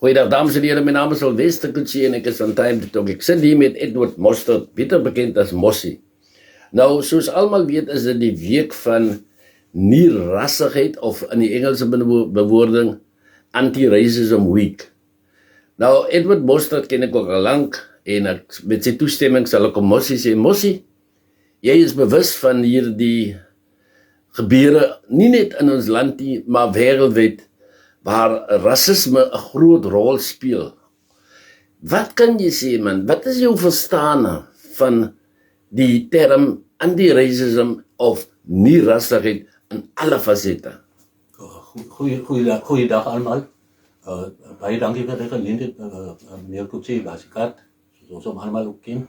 Goeiedag dames en heren, mijn naam is Sylvester Kutsie en ek is van Time to Talk. Ek sit hier met Edward Mostert, beter bekend as Mossie. Nou, soos almal weet, is dit die week van nie-rassigheid, of in die Engelse bewoording, Anti-Racism Week. Nou, Edward Mostert ken ek ook al lang, en met sy toestemming sal ek om Mossie sê, Mossie, jy is bewus van hierdie gebeure, nie net in ons land nie, maar wêreldwyd, waar racisme 'n groot rol speel. Wat kan jy sê, man? Wat is jou verstaan van die term anti-racism of nie-rassigheid in alle fasette? Goeiedag allemaal. Baie dankie vir die geleentheid, meneer Kutsie Basikat, soos ons hom allemaal ook ken.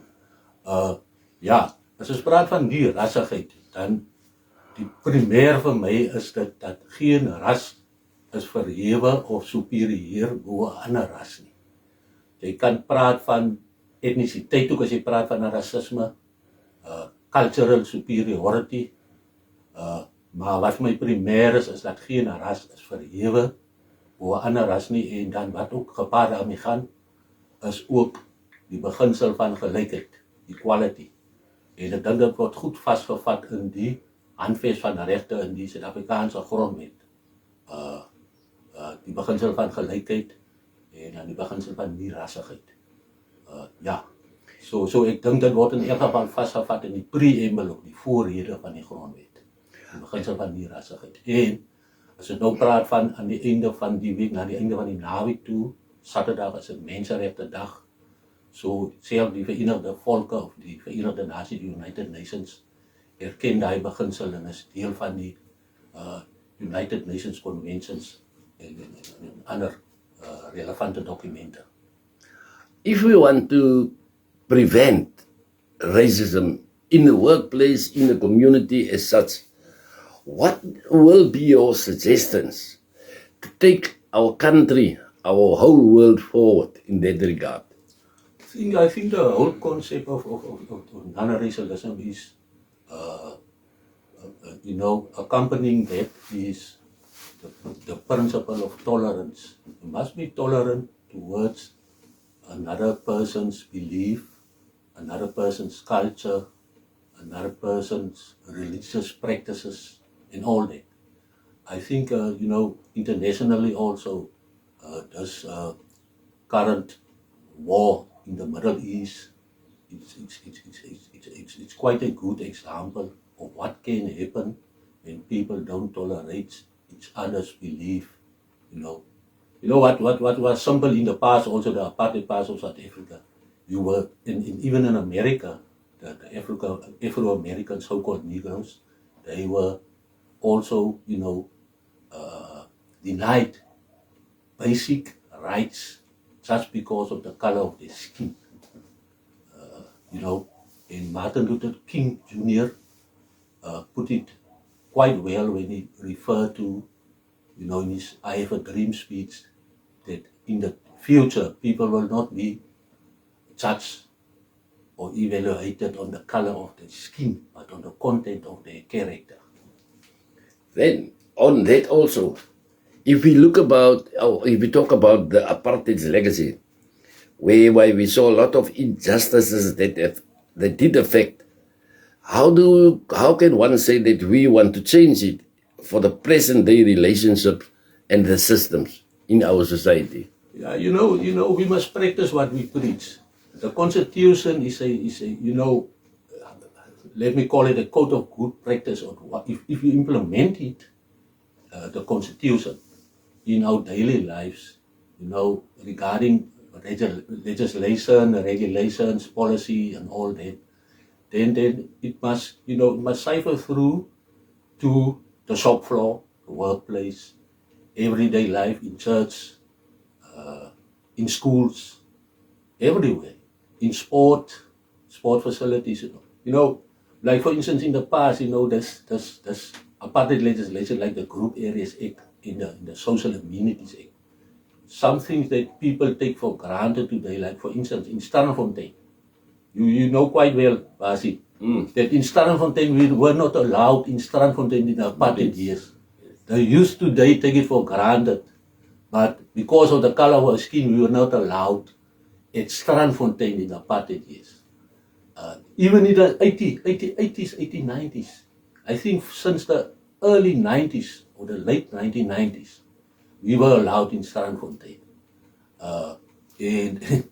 Ja, as ons praat van die rassigheid, dan die primêr vir my is dit dat geen ras is verhewe of superieur bo 'n ander ras nie. Jy kan praat van etnisiteit ook as jy praat van rasisme, cultural superiority, maar wat vir my primêr is dat geen ras is verhewe bo 'n ander ras nie, en dan wat ook gepaard daarmee gaan, is ook die beginsel van gelykheid, equality. En ek dink dit word goed vasgevat in die handves van regte in die Suid-Afrikaanse grondwet. Die beginsel van gelykheid en dan die beginsel van nie-rassigheid. Ja, so ek dink dit word in elk geval vasgevat in die preambel of die voorrede van die grondwet. Die beginsel van nie-rassigheid. En as ons nou praat van aan die einde van die week, na die einde van die naweek toe, Saterdag is 'n menseregte dag. So self die Verenigde Volke of die Verenigde Nasies, die United Nations, erken daai beginsel en is deel van die United Nations Conventions en ander relevante dokumente. If we want to prevent racism in the workplace, in the community as such, what will be your suggestions to take our country, our whole world forward in that regard? I think the whole concept of non-racialism is, accompanying that is the principle of tolerance. You must be tolerant towards another person's belief, another person's culture, another person's religious practices, and all that. I think, internationally also, this current war in the Middle East, it's quite a good example of what can happen when people don't tolerate each other's belief. What was simple in the past, also the apartheid past of South Africa. You were even in America, the Afro-American so-called Negroes, they were also, denied basic rights just because of the color of their skin. And Martin Luther King Jr. Put it quite well when he referred to, in his I Have a Dream speech, that in the future people will not be judged or evaluated on the color of their skin, but on the content of their character. Then, on that also, if we talk about the apartheid's legacy, whereby we saw a lot of injustices that did affect, how can one say that we want to change it for the present day relationship and the systems in our society? Yeah, we must practice what we preach. The Constitution is a let me call it a code of good practice. If you implement it, the Constitution, in our daily lives, regarding legislation, regulations, policy, and all that, then it must cipher through to the shop floor, the workplace, everyday life, in church, in schools, everywhere, in sport facilities. Like for instance, in the past, there's apartheid legislation like the Group Areas Act, in the Social Amenities Act. Some things that people take for granted today, like for instance, in Sterrenfontein. You know quite well, Basi, that in Sterrenfontein we were not allowed in Sterrenfontein in the apartheid years. They used to take it for granted, but because of the color of our skin, we were not allowed at Strandfontein in the apartheid years. Even in the 80s, 90s, I think since the early 90s or the late 1990s, we were allowed in Strandfontein. And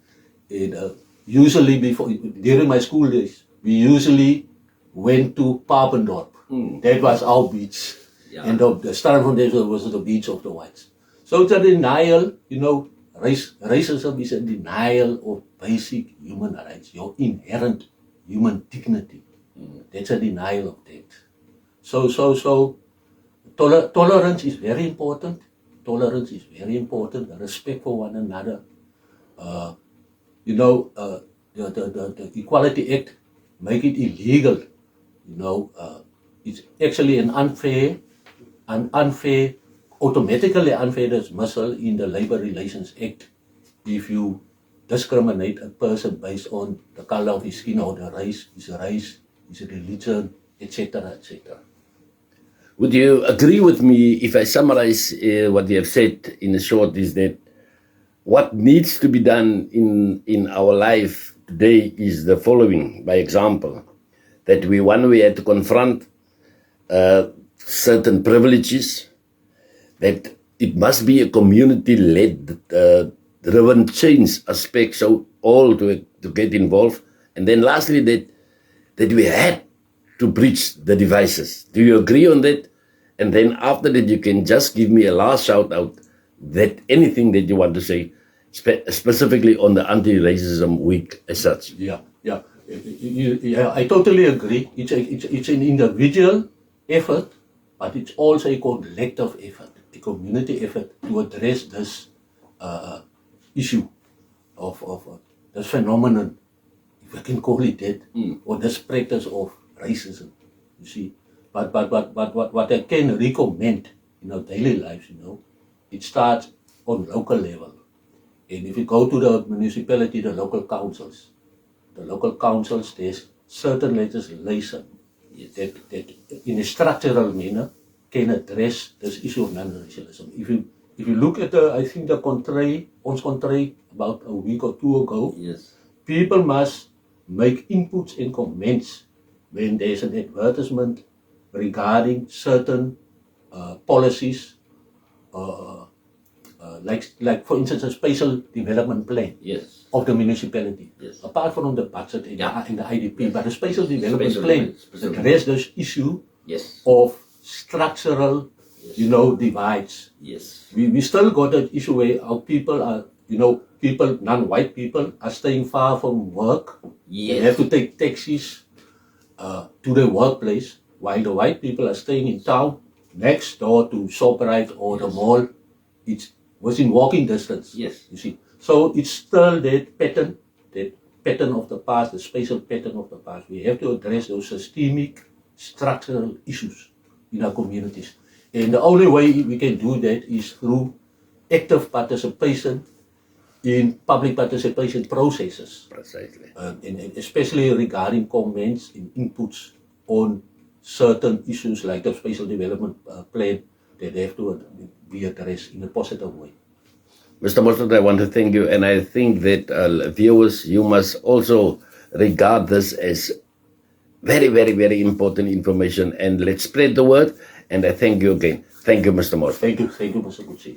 usually during my school days, we usually went to Papendorp. That was our beach. Yeah. And the Strandfontein was the beach of the whites. So it's a denial, racism is a denial of basic human rights, your inherent human dignity. That's a denial of that. So tolerance is very important. Tolerance is very important. The respect for one another. The Equality Act make it illegal. It's actually an unfair, automatically unfair dismissal in the Labor Relations Act if you discriminate a person based on the color of his skin or his race, his religion, etc., etc. Would you agree with me if I summarize what you have said in a short is that what needs to be done in our life today is the following, by example, that we had to confront certain privileges, that it must be a community-led driven change aspect, so all to get involved, and then lastly that we had to breach the devices. Do you agree on that? And then after that, you can just give me a last shout out that anything that you want to say, specifically on the anti-racism week as such. Yeah. I totally agree. It's an individual effort, but it's also a collective effort, a community effort to address this issue of this phenomenon, if I can call it that, or this practice of racism. You see, but what I can recommend in our daily lives, it starts on local level, and if you go to the municipality, the local councils, there's certain legislation that in a structural manner can address this issue of non-racialism. If you look at I think the contrary about a week or two ago, Yes. people must make inputs and comments when there's an advertisement regarding certain policies, like for instance a spatial development plan Yes. of the municipality. Yes. Apart from the budget and, Yeah. the IDP, but the spatial development Spatial plan development. address this issue Yes. of structural, divides. Yes. We still got that issue where our people are, non-white people are staying far from work. They Yes. have to take taxis to their workplace, while the white people are staying in town next door to ShopRite or the mall. It's within walking distance. Yes. You see. So it's still that pattern of the past, the spatial pattern of the past. We have to address those systemic, structural issues in our communities. And the only way we can do that is through active participation in public participation processes. Precisely. And especially regarding comments and inputs on certain issues like the spatial development plan that have to be addressed in a positive way. Mr. Mostert, I want to thank you, and I think that viewers, you must also regard this as very, very, very important information, and let's spread the word, and I thank you again. Thank you, Mr. Mostert. Thank you, Mr. Kutsi.